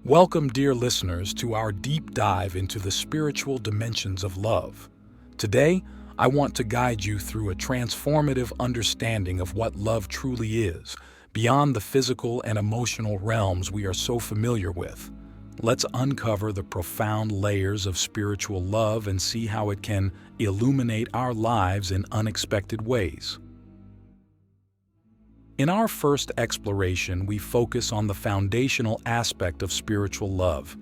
Welcome, dear listeners, to our deep dive into the spiritual dimensions of love. Today, I want to guide you through a transformative understanding of what love truly is, beyond the physical and emotional realms we are so familiar with. Let's uncover the profound layers of spiritual love and see how it can illuminate our lives in unexpected ways. In our first exploration, we focus on the foundational aspect of spiritual love,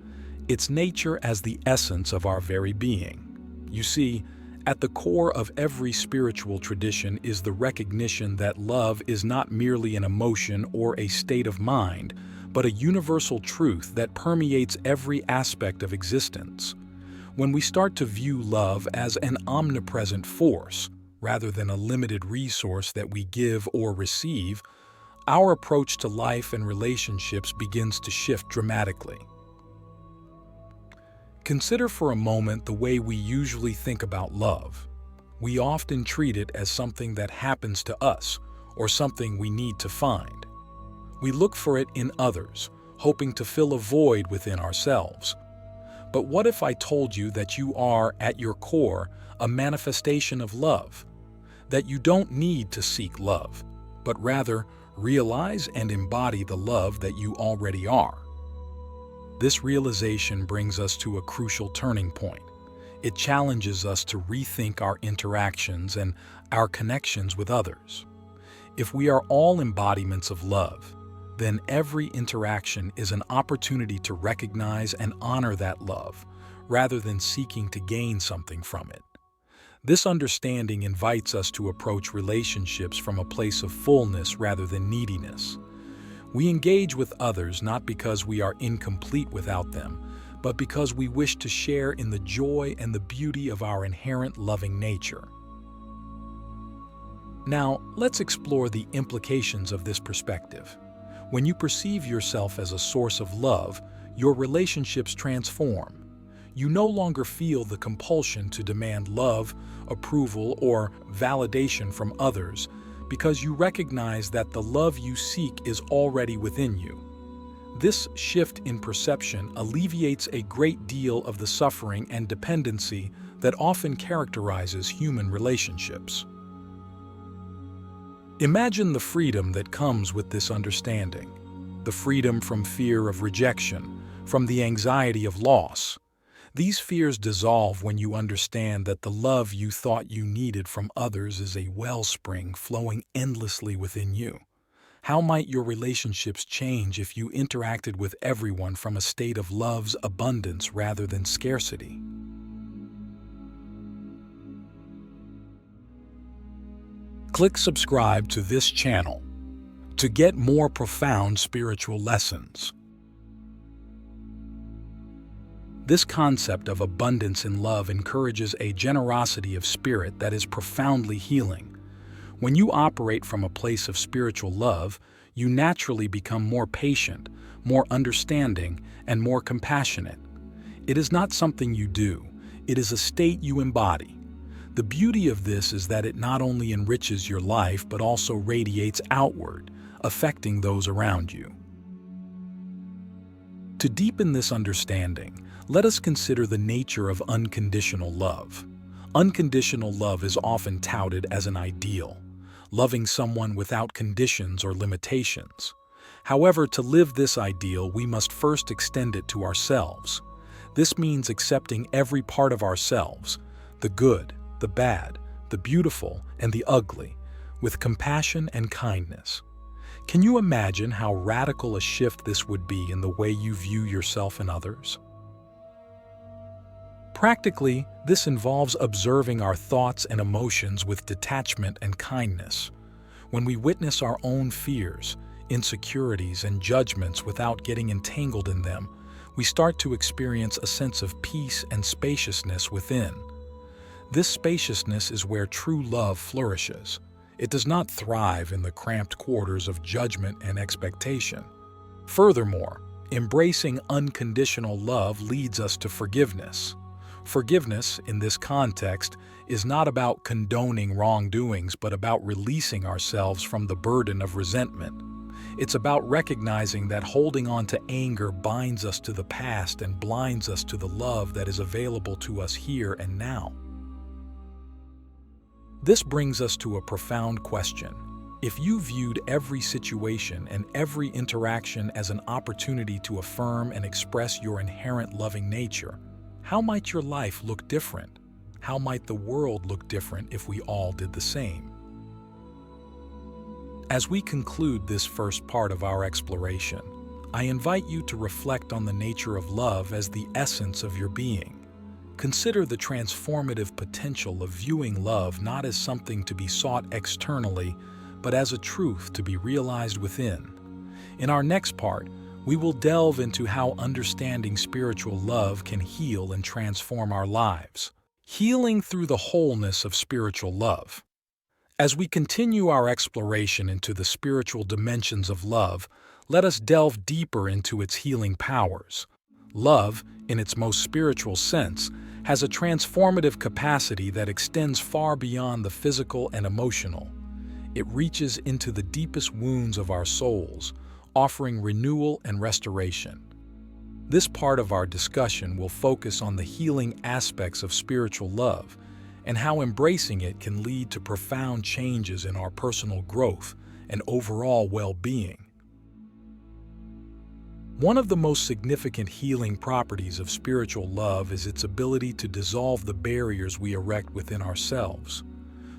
its nature as the essence of our very being. You see, at the core of every spiritual tradition is the recognition that love is not merely an emotion or a state of mind, but a universal truth that permeates every aspect of existence. When we start to view love as an omnipresent force, rather than a limited resource that we give or receive, our approach to life and relationships begins to shift dramatically. Consider for a moment the way we usually think about love. We often treat it as something that happens to us, or something we need to find. We look for it in others, hoping to fill a void within ourselves. But what if I told you that you are, at your core, a manifestation of love? That you don't need to seek love, but rather realize and embody the love that you already are. This realization brings us to a crucial turning point. It challenges us to rethink our interactions and our connections with others. If we are all embodiments of love, then every interaction is an opportunity to recognize and honor that love, rather than seeking to gain something from it. This understanding invites us to approach relationships from a place of fullness rather than neediness. We engage with others not because we are incomplete without them, but because we wish to share in the joy and the beauty of our inherent loving nature. Now, let's explore the implications of this perspective. When you perceive yourself as a source of love, your relationships transform. You no longer feel the compulsion to demand love, approval, or validation from others because you recognize that the love you seek is already within you. This shift in perception alleviates a great deal of the suffering and dependency that often characterizes human relationships. Imagine the freedom that comes with this understanding, the freedom from fear of rejection, from the anxiety of loss. These fears dissolve when you understand that the love you thought you needed from others is a wellspring flowing endlessly within you. How might your relationships change if you interacted with everyone from a state of love's abundance rather than scarcity? Click subscribe to this channel to get more profound spiritual lessons. This concept of abundance in love encourages a generosity of spirit that is profoundly healing. When you operate from a place of spiritual love, you naturally become more patient, more understanding, and more compassionate. It is not something you do, it is a state you embody. The beauty of this is that it not only enriches your life but also radiates outward, affecting those around you. To deepen this understanding, let us consider the nature of unconditional love. Unconditional love is often touted as an ideal, loving someone without conditions or limitations. However, to live this ideal, we must first extend it to ourselves. This means accepting every part of ourselves, the good, the bad, the beautiful, and the ugly, with compassion and kindness. Can you imagine how radical a shift this would be in the way you view yourself and others? Practically, this involves observing our thoughts and emotions with detachment and kindness. When we witness our own fears, insecurities, and judgments without getting entangled in them, we start to experience a sense of peace and spaciousness within. This spaciousness is where true love flourishes. It does not thrive in the cramped quarters of judgment and expectation. Furthermore, embracing unconditional love leads us to forgiveness. Forgiveness, in this context, is not about condoning wrongdoings but about releasing ourselves from the burden of resentment. It's about recognizing that holding on to anger binds us to the past and blinds us to the love that is available to us here and now. This brings us to a profound question. If you viewed every situation and every interaction as an opportunity to affirm and express your inherent loving nature, how might your life look different? How might the world look different if we all did the same? As we conclude this first part of our exploration, I invite you to reflect on the nature of love as the essence of your being. Consider the transformative potential of viewing love not as something to be sought externally, but as a truth to be realized within. In our next part, we will delve into how understanding spiritual love can heal and transform our lives. Healing through the wholeness of spiritual love. As we continue our exploration into the spiritual dimensions of love, let us delve deeper into its healing powers. Love, in its most spiritual sense, has a transformative capacity that extends far beyond the physical and emotional. It reaches into the deepest wounds of our souls, offering renewal and restoration. This part of our discussion will focus on the healing aspects of spiritual love and how embracing it can lead to profound changes in our personal growth and overall well-being. One of the most significant healing properties of spiritual love is its ability to dissolve the barriers we erect within ourselves.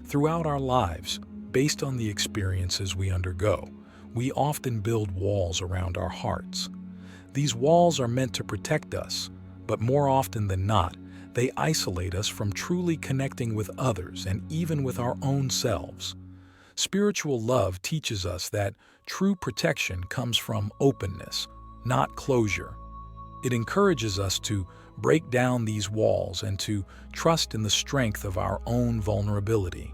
Throughout our lives, based on the experiences we undergo, we often build walls around our hearts. These walls are meant to protect us, but more often than not, they isolate us from truly connecting with others and even with our own selves. Spiritual love teaches us that true protection comes from openness, not closure. It encourages us to break down these walls and to trust in the strength of our own vulnerability.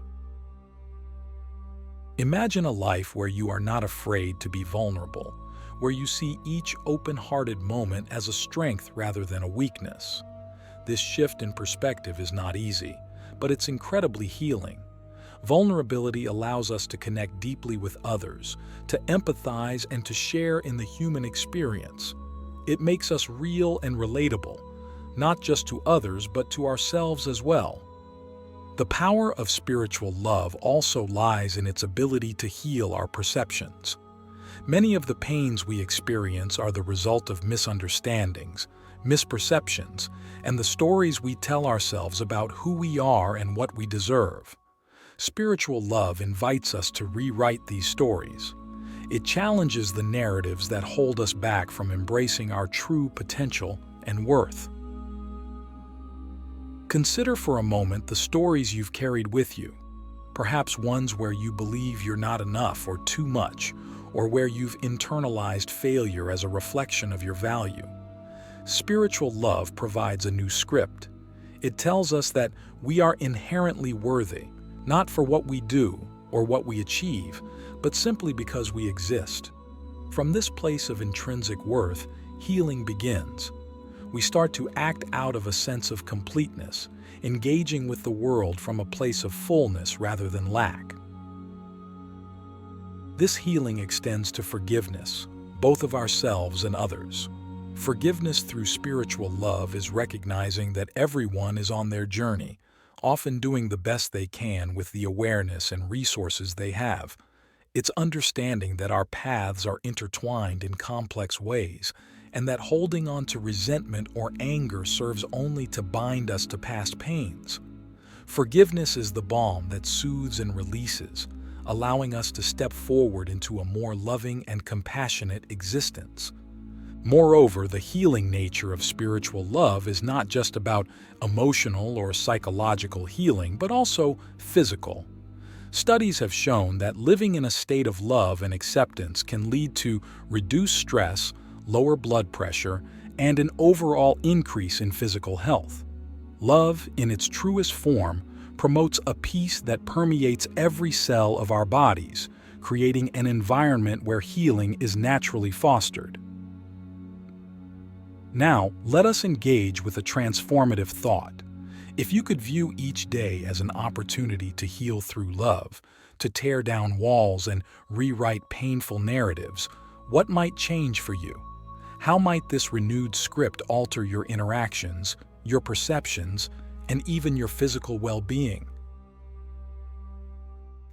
Imagine a life where you are not afraid to be vulnerable, where you see each open-hearted moment as a strength rather than a weakness. This shift in perspective is not easy, but it's incredibly healing. Vulnerability allows us to connect deeply with others, to empathize and to share in the human experience. It makes us real and relatable, not just to others but to ourselves as well. The power of spiritual love also lies in its ability to heal our perceptions. Many of the pains we experience are the result of misunderstandings, misperceptions, and the stories we tell ourselves about who we are and what we deserve. Spiritual love invites us to rewrite these stories. It challenges the narratives that hold us back from embracing our true potential and worth. Consider for a moment the stories you've carried with you, perhaps ones where you believe you're not enough or too much, or where you've internalized failure as a reflection of your value. Spiritual love provides a new script. It tells us that we are inherently worthy, not for what we do or what we achieve, but simply because we exist. From this place of intrinsic worth, healing begins. We start to act out of a sense of completeness, engaging with the world from a place of fullness rather than lack. This healing extends to forgiveness, both of ourselves and others. Forgiveness through spiritual love is recognizing that everyone is on their journey, often doing the best they can with the awareness and resources they have. It's understanding that our paths are intertwined in complex ways, and that holding on to resentment or anger serves only to bind us to past pains. Forgiveness is the balm that soothes and releases, allowing us to step forward into a more loving and compassionate existence. Moreover, the healing nature of spiritual love is not just about emotional or psychological healing, but also physical. Studies have shown that living in a state of love and acceptance can lead to reduced stress, lower blood pressure, and an overall increase in physical health. Love, in its truest form, promotes a peace that permeates every cell of our bodies, creating an environment where healing is naturally fostered. Now, let us engage with a transformative thought. If you could view each day as an opportunity to heal through love, to tear down walls and rewrite painful narratives, What might change for you? How might this renewed script alter your interactions, your perceptions, and even your physical well-being?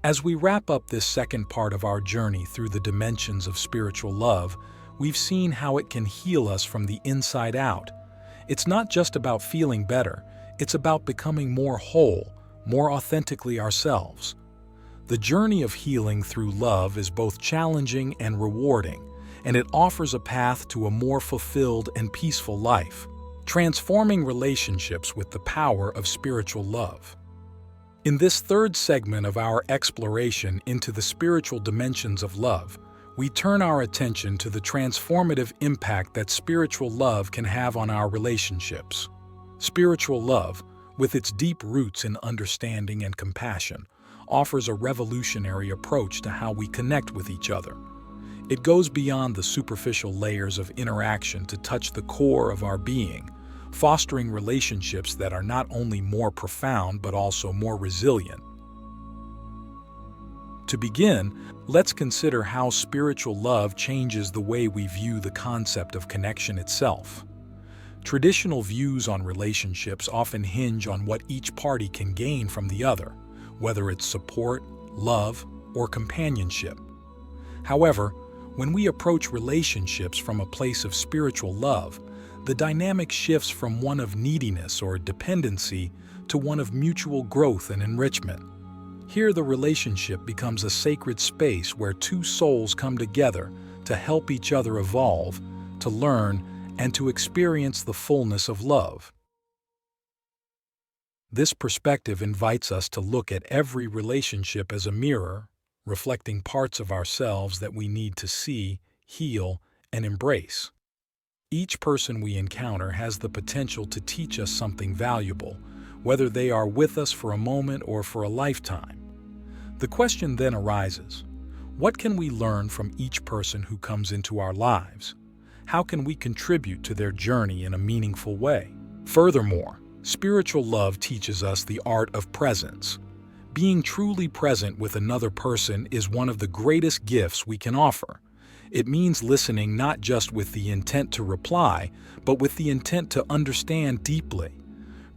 As we wrap up this second part of our journey through the dimensions of spiritual love, we've seen how it can heal us from the inside out. It's not just about feeling better, it's about becoming more whole, more authentically ourselves. The journey of healing through love is both challenging and rewarding, and it offers a path to a more fulfilled and peaceful life, transforming relationships with the power of spiritual love. In this third segment of our exploration into the spiritual dimensions of love, we turn our attention to the transformative impact that spiritual love can have on our relationships. Spiritual love, with its deep roots in understanding and compassion, offers a revolutionary approach to how we connect with each other. It goes beyond the superficial layers of interaction to touch the core of our being, fostering relationships that are not only more profound but also more resilient. To begin, let's consider how spiritual love changes the way we view the concept of connection itself. Traditional views on relationships often hinge on what each party can gain from the other, whether it's support, love, or companionship. However, when we approach relationships from a place of spiritual love, the dynamic shifts from one of neediness or dependency to one of mutual growth and enrichment. Here, the relationship becomes a sacred space where two souls come together to help each other evolve, to learn, and to experience the fullness of love. This perspective invites us to look at every relationship as a mirror, reflecting parts of ourselves that we need to see, heal, and embrace. Each person we encounter has the potential to teach us something valuable, whether they are with us for a moment or for a lifetime. The question then arises, what can we learn from each person who comes into our lives? How can we contribute to their journey in a meaningful way? Furthermore, spiritual love teaches us the art of presence. Being truly present with another person is one of the greatest gifts we can offer. It means listening not just with the intent to reply, but with the intent to understand deeply.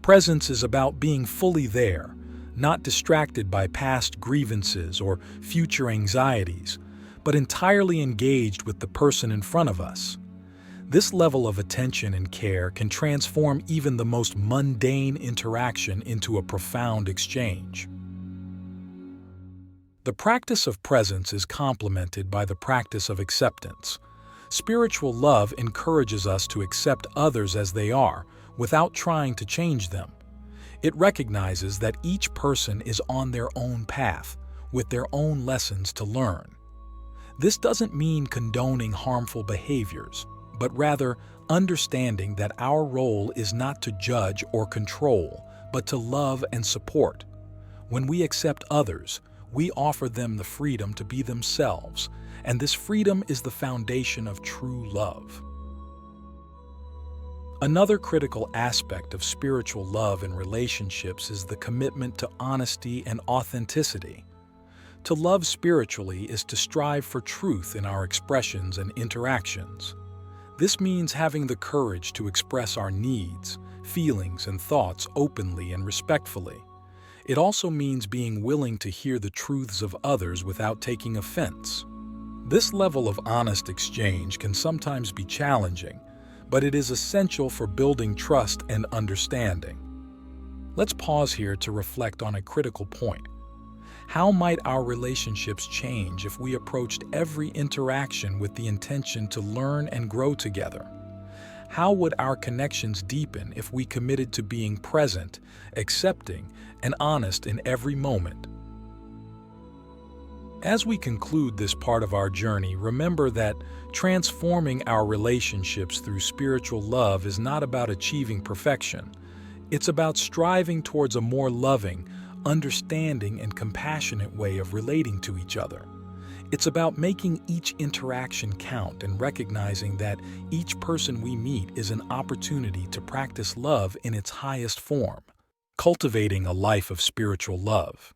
Presence is about being fully there, not distracted by past grievances or future anxieties, but entirely engaged with the person in front of us. This level of attention and care can transform even the most mundane interaction into a profound exchange. The practice of presence is complemented by the practice of acceptance. Spiritual love encourages us to accept others as they are, without trying to change them. It recognizes that each person is on their own path, with their own lessons to learn. This doesn't mean condoning harmful behaviors, but rather understanding that our role is not to judge or control, but to love and support. When we accept others, we offer them the freedom to be themselves, and this freedom is the foundation of true love. Another critical aspect of spiritual love in relationships is the commitment to honesty and authenticity. To love spiritually is to strive for truth in our expressions and interactions. This means having the courage to express our needs, feelings, and thoughts openly and respectfully. It also means being willing to hear the truths of others without taking offense. This level of honest exchange can sometimes be challenging, but it is essential for building trust and understanding. Let's pause here to reflect on a critical point. How might our relationships change if we approached every interaction with the intention to learn and grow together? How would our connections deepen if we committed to being present, accepting, and honest in every moment? As we conclude this part of our journey, remember that transforming our relationships through spiritual love is not about achieving perfection. It's about striving towards a more loving, understanding, and compassionate way of relating to each other. It's about making each interaction count and recognizing that each person we meet is an opportunity to practice love in its highest form. Cultivating a life of spiritual love.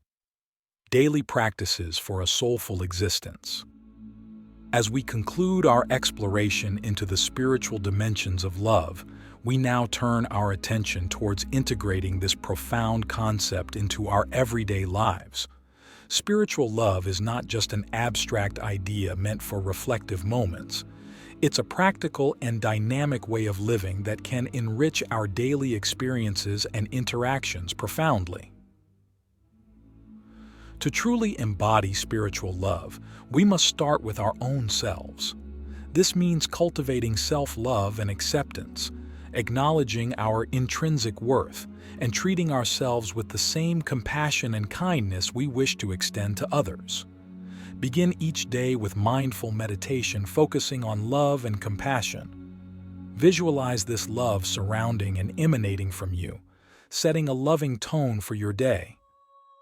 Daily practices for a soulful existence. As we conclude our exploration into the spiritual dimensions of love, we now turn our attention towards integrating this profound concept into our everyday lives. Spiritual love is not just an abstract idea meant for reflective moments. It's a practical and dynamic way of living that can enrich our daily experiences and interactions profoundly. To truly embody spiritual love, we must start with our own selves. This means cultivating self-love and acceptance, acknowledging our intrinsic worth, and treating ourselves with the same compassion and kindness we wish to extend to others. Begin each day with mindful meditation focusing on love and compassion. Visualize this love surrounding and emanating from you, setting a loving tone for your day.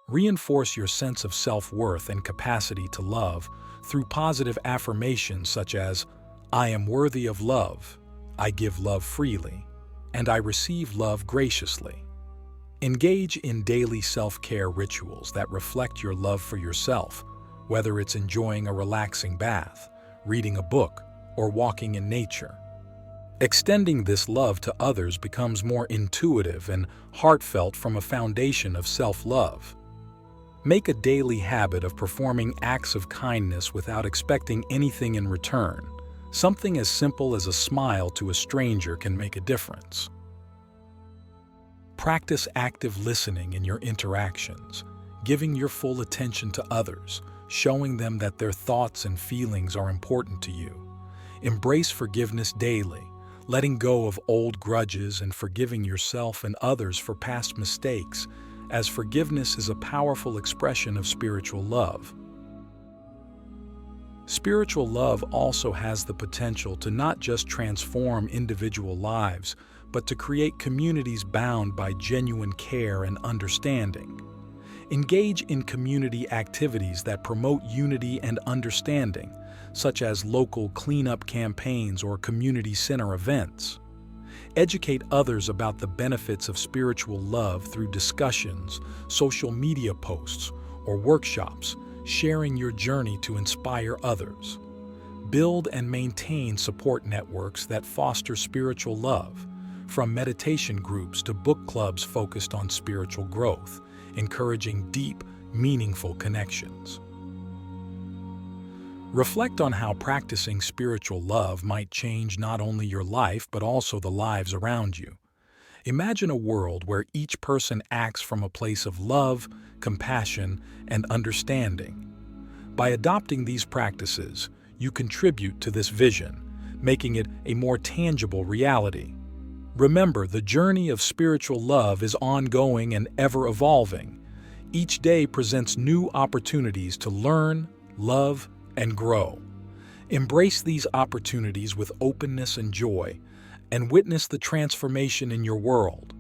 Reinforce your sense of self-worth and capacity to love through positive affirmations such as, "I am worthy of love," "I give love freely," and "I receive love graciously." Engage in daily self-care rituals that reflect your love for yourself, whether it's enjoying a relaxing bath, reading a book, or walking in nature. Extending this love to others becomes more intuitive and heartfelt from a foundation of self-love. Make a daily habit of performing acts of kindness without expecting anything in return. Something as simple as a smile to a stranger can make a difference. Practice active listening in your interactions, giving your full attention to others, showing them that their thoughts and feelings are important to you. Embrace forgiveness daily, letting go of old grudges and forgiving yourself and others for past mistakes, as forgiveness is a powerful expression of spiritual love. Spiritual love also has the potential to not just transform individual lives, but to create communities bound by genuine care and understanding. Engage in community activities that promote unity and understanding, such as local cleanup campaigns or community center events. Educate others about the benefits of spiritual love through discussions, social media posts, or workshops, sharing your journey to inspire others. Build and maintain support networks that foster spiritual love, from meditation groups to book clubs focused on spiritual growth, encouraging deep, meaningful connections. Reflect on how practicing spiritual love might change not only your life but also the lives around you. Imagine a world where each person acts from a place of love, compassion, and understanding. By adopting these practices, you contribute to this vision, making it a more tangible reality. Remember, the journey of spiritual love is ongoing and ever-evolving. Each day presents new opportunities to learn, love, and grow. Embrace these opportunities with openness and joy, and witness the transformation in your world.